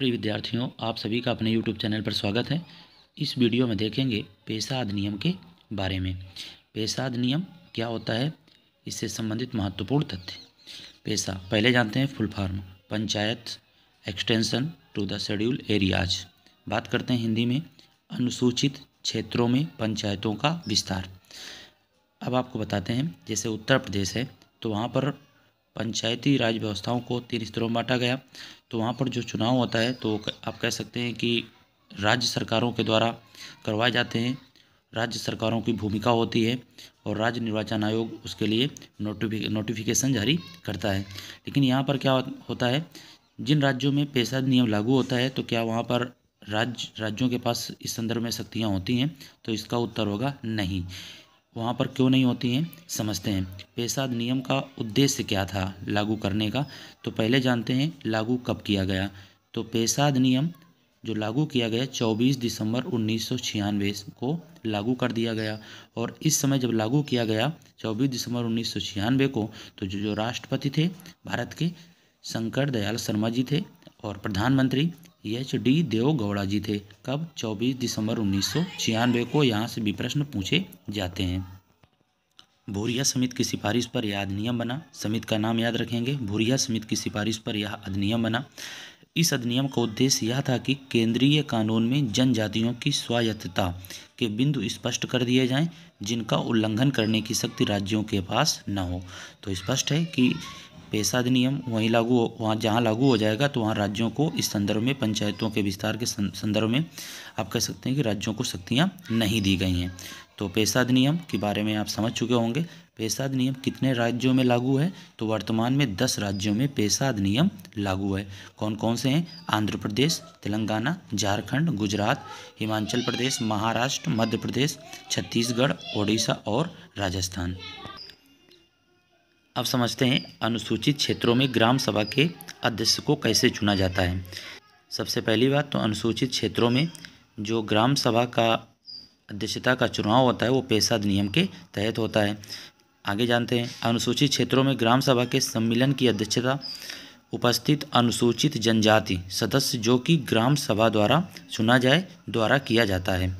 प्रिय विद्यार्थियों, आप सभी का अपने YouTube चैनल पर स्वागत है। इस वीडियो में देखेंगे पेशा अधिनियम के बारे में। पेशा अधिनियम क्या होता है, इससे संबंधित महत्वपूर्ण तथ्य। पेशा पहले जानते हैं full form, panchayat extension to the scheduled areas. बात करते हैं हिंदी में, अनुसूचित क्षेत्रों में पंचायतों का विस्तार। अब आपको बताते हैं, जैसे उत्तर प्रदेश है तो वहाँ पर पंचायती राज व्यवस्थाओं को 3 स्तरों में बांटा गया। तो वहाँ पर जो चुनाव होता है तो आप कह सकते हैं कि राज्य सरकारों के द्वारा करवाए जाते हैं। राज्य सरकारों की भूमिका होती है और राज्य निर्वाचन आयोग उसके लिए नोटिफिकेशन जारी करता है। लेकिन यहाँ पर क्या होता है, जिन राज्यों में पेशा अधिनियम लागू होता है तो क्या वहाँ पर राज्यों के पास इस संदर्भ में शक्तियाँ होती हैं? तो इसका उत्तर होगा नहीं। वहाँ पर क्यों नहीं होती हैं, समझते हैं। पेशा अधिनियम का उद्देश्य क्या था लागू करने का, तो पहले जानते हैं लागू कब किया गया। तो पेशा अधिनियम जो लागू किया गया 24 दिसंबर 1996 को लागू कर दिया गया। और इस समय जब लागू किया गया 24 दिसंबर 1996 को, तो जो राष्ट्रपति थे भारत के शंकर दयाल शर्मा जी थे और प्रधानमंत्री HD देवगौड़ा जी थे। कब? 24 दिसंबर 1996 को। यहाँ से भी प्रश्न पूछे जाते हैं। भूरिया समिति की सिफारिश पर यह अधिनियम बना। समिति का नाम याद रखेंगे, भूरिया समिति की सिफारिश पर यह अधिनियम बना। इस अधिनियम का उद्देश्य यह था कि केंद्रीय कानून में जनजातियों की स्वायत्तता के बिंदु स्पष्ट कर दिए जाएं, जिनका उल्लंघन करने की शक्ति राज्यों के पास न हो। तो स्पष्ट है कि पेशा अधिनियम वहाँ जहाँ लागू हो जाएगा तो वहाँ राज्यों को इस संदर्भ में, पंचायतों के विस्तार के संदर्भ में आप कह सकते हैं कि राज्यों को शक्तियाँ नहीं दी गई हैं। तो पेशा अधिनियम के बारे में आप समझ चुके होंगे। पेशा अधिनियम कितने राज्यों में लागू है, तो वर्तमान में 10 राज्यों में पेशा अधिनियम लागू है। कौन कौन से हैं? आंध्र प्रदेश, तेलंगाना, झारखंड, गुजरात, हिमाचल प्रदेश, महाराष्ट्र, मध्य प्रदेश, छत्तीसगढ़, ओडिशा और राजस्थान। अब समझते हैं अनुसूचित क्षेत्रों में ग्राम सभा के अध्यक्ष को कैसे चुना जाता है। सबसे पहली बात तो अनुसूचित क्षेत्रों में जो ग्राम सभा का अध्यक्षता का चुनाव होता है वो पेशा अधिनियम के तहत होता है। आगे जानते हैं, अनुसूचित क्षेत्रों में ग्राम सभा के सम्मेलन की अध्यक्षता उपस्थित अनुसूचित जनजाति सदस्य जो कि ग्राम सभा द्वारा चुना जाए द्वारा किया जाता है।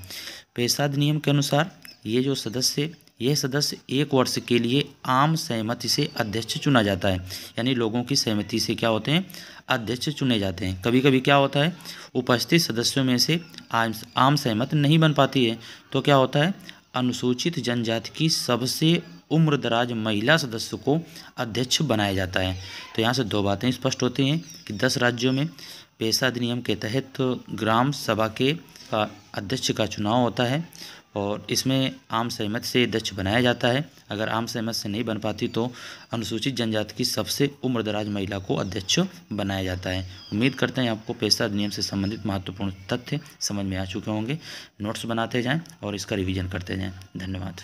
पेशा अधिनियम के अनुसार यह सदस्य 1 वर्ष के लिए आम सहमति से अध्यक्ष चुना जाता है। यानी लोगों की सहमति से क्या होते हैं, अध्यक्ष चुने जाते हैं। कभी कभी क्या होता है, उपस्थित सदस्यों में से आम सहमति नहीं बन पाती है, तो क्या होता है, अनुसूचित जनजाति की सबसे उम्रदराज महिला सदस्य को अध्यक्ष बनाया जाता है। तो यहाँ से 2 बातें स्पष्ट होती हैं कि 10 राज्यों में पेशा अधिनियम के तहत ग्राम सभा के अध्यक्ष का चुनाव होता है और इसमें आम सहमति से अध्यक्ष बनाया जाता है। अगर आम सहमति से नहीं बन पाती तो अनुसूचित जनजाति की सबसे उम्रदराज महिला को अध्यक्ष बनाया जाता है। उम्मीद करते हैं आपको पेशा अधिनियम से संबंधित महत्वपूर्ण तथ्य समझ में आ चुके होंगे। नोट्स बनाते जाएं और इसका रिवीजन करते जाएं। धन्यवाद।